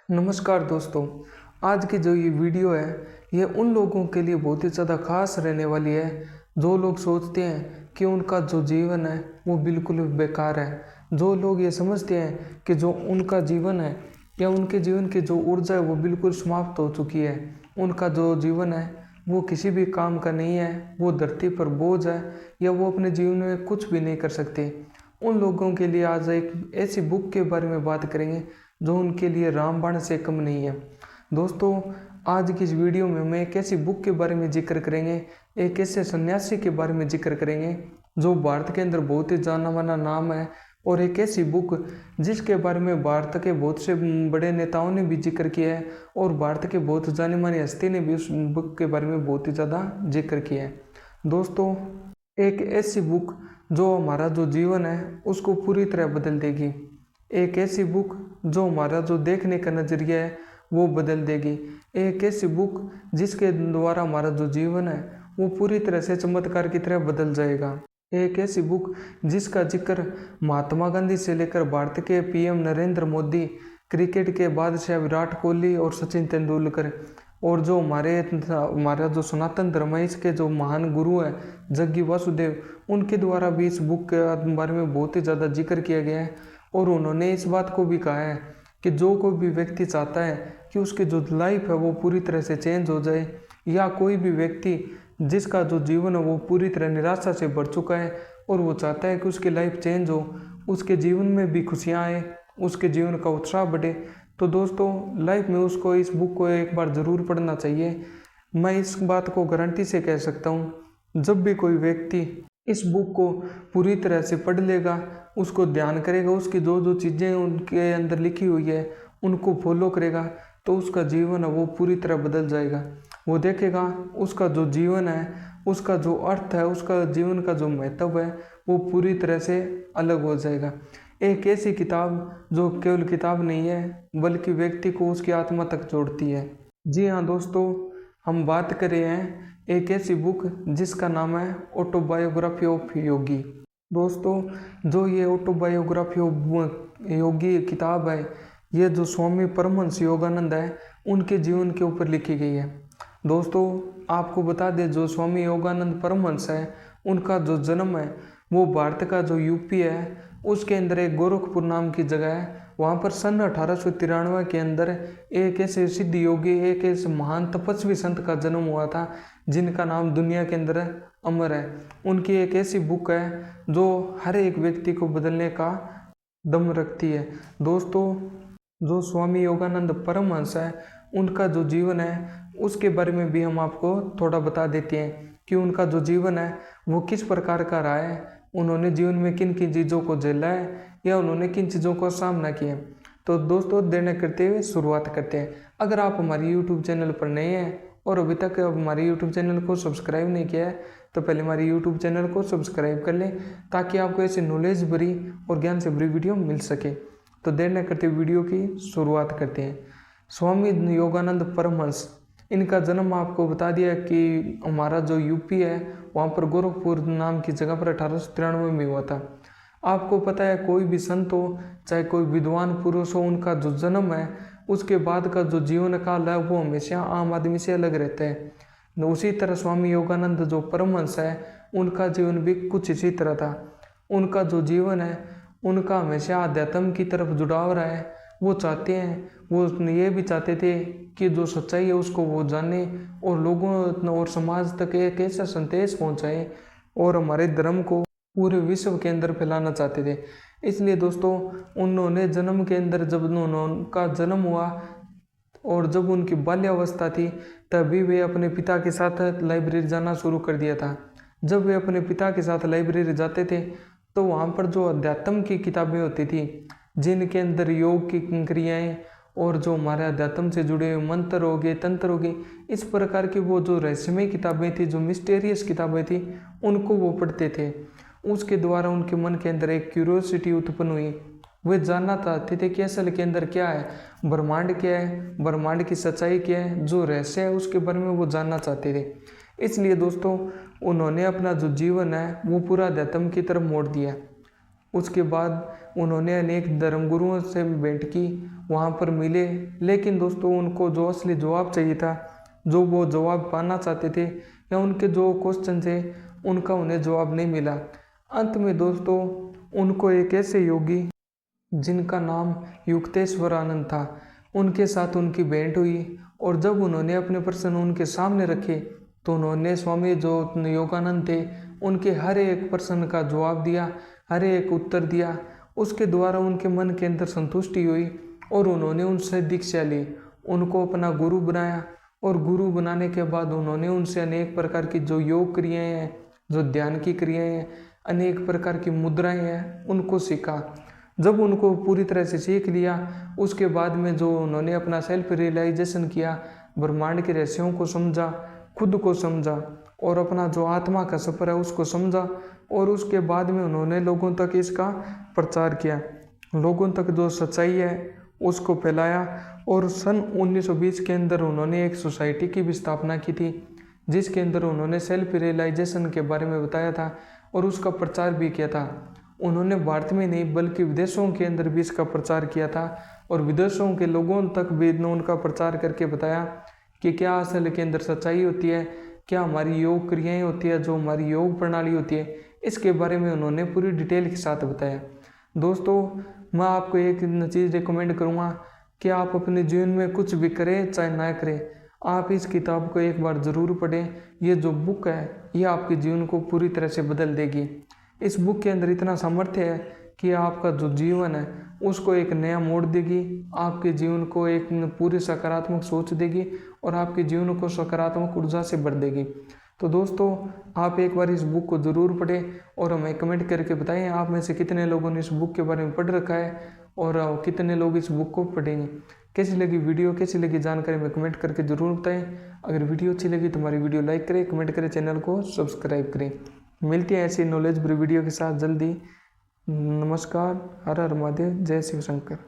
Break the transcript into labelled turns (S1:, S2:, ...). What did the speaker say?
S1: नमस्कार दोस्तों। आज की जो ये वीडियो है ये उन लोगों के लिए बहुत ही ज़्यादा खास रहने वाली है जो लोग सोचते हैं कि उनका जो जीवन है वो बिल्कुल बेकार है। जो लोग ये समझते हैं कि जो उनका जीवन है या उनके जीवन की जो ऊर्जा है वो बिल्कुल समाप्त हो चुकी है। उनका जो जीवन है वो किसी भी काम का नहीं है, वो धरती पर बोझ है या वो अपने जीवन में कुछ भी नहीं कर सकते। उन लोगों के लिए आज एक ऐसी बुक के बारे में बात करेंगे जो उनके लिए रामबाण से कम नहीं है। दोस्तों, आज की इस वीडियो में मैं एक ऐसी बुक के बारे में जिक्र करेंगे, एक ऐसे सन्यासी के बारे में जिक्र करेंगे जो भारत के अंदर बहुत ही जाना माना नाम है, और एक ऐसी बुक जिसके बारे में भारत के बहुत से बड़े नेताओं ने भी जिक्र किया है और भारत के बहुत जाने मानी हस्ती ने भी उस बुक के बारे में बहुत ही ज़्यादा जिक्र किया है। दोस्तों, एक ऐसी बुक जो हमारा जो जीवन है उसको पूरी तरह बदल देगी। एक ऐसी बुक जो हमारा जो देखने का नज़रिया है वो बदल देगी। एक ऐसी बुक जिसके द्वारा हमारा जो जीवन है वो पूरी तरह से चमत्कार की तरह बदल जाएगा। एक ऐसी बुक जिसका जिक्र महात्मा गांधी से लेकर भारत के पीएम नरेंद्र मोदी, क्रिकेट के बादशाह विराट कोहली और सचिन तेंदुलकर, और जो हमारा जो सनातन धर्म है इसके जो महान गुरु हैं जग्गी वासुदेव, उनके द्वारा भी इस बुक के बारे में बहुत ही ज़्यादा जिक्र किया गया है। और उन्होंने इस बात को भी कहा है कि जो कोई भी व्यक्ति चाहता है कि उसकी जो लाइफ है वो पूरी तरह से चेंज हो जाए, या कोई भी व्यक्ति जिसका जो जीवन है वो पूरी तरह निराशा से भर चुका है और वो चाहता है कि उसकी लाइफ चेंज हो, उसके जीवन में भी खुशियाँ आए, उसके जीवन का उत्साह बढ़े, तो दोस्तों लाइफ में उसको इस बुक को एक बार ज़रूर पढ़ना चाहिए। मैं इस बात को गारंटी से कह सकता हूँ, जब भी कोई व्यक्ति इस बुक को पूरी तरह से पढ़ लेगा, उसको ध्यान करेगा, उसकी जो जो चीज़ें उनके अंदर लिखी हुई है उनको फॉलो करेगा, तो उसका जीवन है वो पूरी तरह बदल जाएगा। वो देखेगा उसका जो जीवन है, उसका जो अर्थ है, उसका जीवन का जो महत्व है वो पूरी तरह से अलग हो जाएगा। एक ऐसी किताब जो केवल किताब नहीं है बल्कि व्यक्ति को उसकी आत्मा तक जोड़ती है। जी हाँ दोस्तों, हम बात कर रहे हैं एक ऐसी बुक जिसका नाम है ऑटोबायोग्राफी ऑफ योगी। दोस्तों, जो ये ऑटोबायोग्राफी ऑफ योगी किताब है ये जो स्वामी परमहंस योगानंद है उनके जीवन के ऊपर लिखी गई है। दोस्तों, आपको बता दें, जो स्वामी योगानंद परमहंस है उनका जो जन्म है वो भारत का जो यूपी है उसके अंदर एक गोरखपुर नाम की जगह है। वहाँ पर सन 1893 के अंदर एक ऐसे सिद्ध योगी, एक ऐसे महान तपस्वी संत का जन्म हुआ था जिनका नाम दुनिया के अंदर अमर है। उनकी एक ऐसी बुक है जो हर एक व्यक्ति को बदलने का दम रखती है। दोस्तों, जो स्वामी योगानंद परमहंस है उनका जो जीवन है उसके बारे में भी हम आपको थोड़ा बता देते हैं कि उनका जो जीवन है वो किस प्रकार का रहा है, उन्होंने जीवन में किन किन चीज़ों को झेला है या उन्होंने किन चीज़ों का सामना किया। तो दोस्तों, देर न करते हुए शुरुआत करते हैं। अगर आप हमारे YouTube चैनल पर नए हैं और अभी तक हमारे YouTube चैनल को सब्सक्राइब नहीं किया है तो पहले हमारे YouTube चैनल को सब्सक्राइब कर लें ताकि आपको ऐसी नॉलेज भरी और ज्ञान से भरी वीडियो मिल सके। तो देर न करते वीडियो की शुरुआत करते हैं। स्वामी योगानंद परमहंस, इनका जन्म आपको बता दिया कि हमारा जो यूपी है वहाँ पर गोरखपुर नाम की जगह पर 1893 में हुआ था। आपको पता है, कोई भी संत हो चाहे कोई विद्वान पुरुष हो, उनका जो जन्म है उसके बाद का जो जीवन काल है वो हमेशा आम आदमी से अलग रहता है। उसी तरह स्वामी योगानंद जो परमहंस है उनका जीवन भी कुछ इसी तरह था। उनका जो जीवन है उनका हमेशा अध्यात्म की तरफ जुड़ाव रहा है। वो चाहते हैं, वो ये भी चाहते थे कि जो सच्चाई है उसको वो जाने और लोगों और समाज तक एक ऐसा संदेश पहुंचाए और हमारे धर्म को पूरे विश्व के अंदर फैलाना चाहते थे। इसलिए दोस्तों, उन्होंने जन्म के अंदर जब उनका जन्म हुआ और जब उनकी बाल्यावस्था थी तभी वे अपने पिता के साथ लाइब्रेरी जाना शुरू कर दिया था। जब वे अपने पिता के साथ लाइब्रेरी जाते थे तो वहाँ पर जो अध्यात्म की किताबें होती थी जिनके अंदर योग की क्रियाएं और जो हमारे अध्यात्म से जुड़े हुए मंत्र हो गए, तंत्र हो गए, इस प्रकार की वो जो रहस्यमय किताबें थी, जो मिस्टीरियस किताबें थी, उनको वो पढ़ते थे। उसके द्वारा उनके मन के अंदर एक क्यूरियोसिटी उत्पन्न हुई। वे जानना चाहते थे कि असल के अंदर क्या है, ब्रह्मांड क्या है, ब्रह्मांड की सच्चाई क्या है, जो रहस्य है उसके बारे में वो जानना चाहते थे। इसलिए दोस्तों, उन्होंने अपना जो जीवन है वो पूरा अध्यात्म की तरफ मोड़ दिया। उसके बाद उन्होंने अनेक धर्मगुरुओं से भेंट की, वहाँ पर मिले, लेकिन दोस्तों उनको जो असली जवाब चाहिए था, जो वो जवाब पाना चाहते थे या उनके जो क्वेश्चन थे उनका उन्हें जवाब नहीं मिला। अंत में दोस्तों उनको एक ऐसे योगी जिनका नाम युक्तेश्वर आनंद था, उनके साथ उनकी भेंट हुई और जब उन्होंने अपने प्रश्न उनके सामने रखे तो उन्होंने स्वामी जो योगानंद थे उनके हर एक प्रश्न का जवाब दिया, हर एक उत्तर दिया। उसके द्वारा उनके मन के अंदर संतुष्टि हुई और उन्होंने उनसे दीक्षा ली, उनको अपना गुरु बनाया और गुरु बनाने के बाद उन्होंने उनसे अनेक प्रकार की जो योग क्रियाएं हैं, जो ध्यान की क्रियाएं हैं, अनेक प्रकार की मुद्राएं हैं, उनको सीखा। जब उनको पूरी तरह से सीख लिया, उसके बाद में जो उन्होंने अपना सेल्फ रियलाइजेशन किया, ब्रह्मांड के रहस्यों को समझा, खुद को समझा और अपना जो आत्मा का सफ़र है उसको समझा और उसके बाद में उन्होंने लोगों तक इसका प्रचार किया, लोगों तक जो सच्चाई है उसको फैलाया। और सन 1920 के अंदर उन्होंने एक सोसाइटी की भी स्थापना की थी, जिसके अंदर उन्होंने सेल्फ रियलाइजेशन के बारे में बताया था और उसका प्रचार भी किया था। उन्होंने भारत में नहीं बल्कि विदेशों के अंदर भी इसका प्रचार किया था और विदेशों के लोगों तक भी उनका प्रचार करके बताया कि क्या असल के अंदर सच्चाई होती है, क्या हमारी योग क्रियाएं होती है, जो हमारी योग प्रणाली होती है, इसके बारे में उन्होंने पूरी डिटेल के साथ बताया। दोस्तों मैं आपको एक चीज़ रिकमेंड करूँगा कि आप अपने जीवन में कुछ भी करें चाहे ना करें, आप इस किताब को एक बार ज़रूर पढ़ें। ये जो बुक है ये आपके जीवन को पूरी तरह से बदल देगी। इस बुक के अंदर इतना सामर्थ्य है कि आपका जो जीवन है उसको एक नया मोड़ देगी, आपके जीवन को एक पूरी सकारात्मक सोच देगी और आपके जीवन को सकारात्मक ऊर्जा से भर देगी। तो दोस्तों आप एक बार इस बुक को ज़रूर पढ़ें और हमें कमेंट करके बताएं आप में से कितने लोगों ने इस बुक के बारे में पढ़ रखा है और कितने लोग इस बुक को पढ़ेंगे। कैसी लगी वीडियो, कैसी लगी जानकारी में कमेंट करके ज़रूर बताएं। अगर वीडियो अच्छी लगी तो हमारी वीडियो लाइक करें, कमेंट करें, चैनल को सब्सक्राइब करें। मिलती है ऐसी नॉलेज भरी वीडियो के साथ जल्दी। नमस्कार, हर हर महादेव, जय शिव शंकर।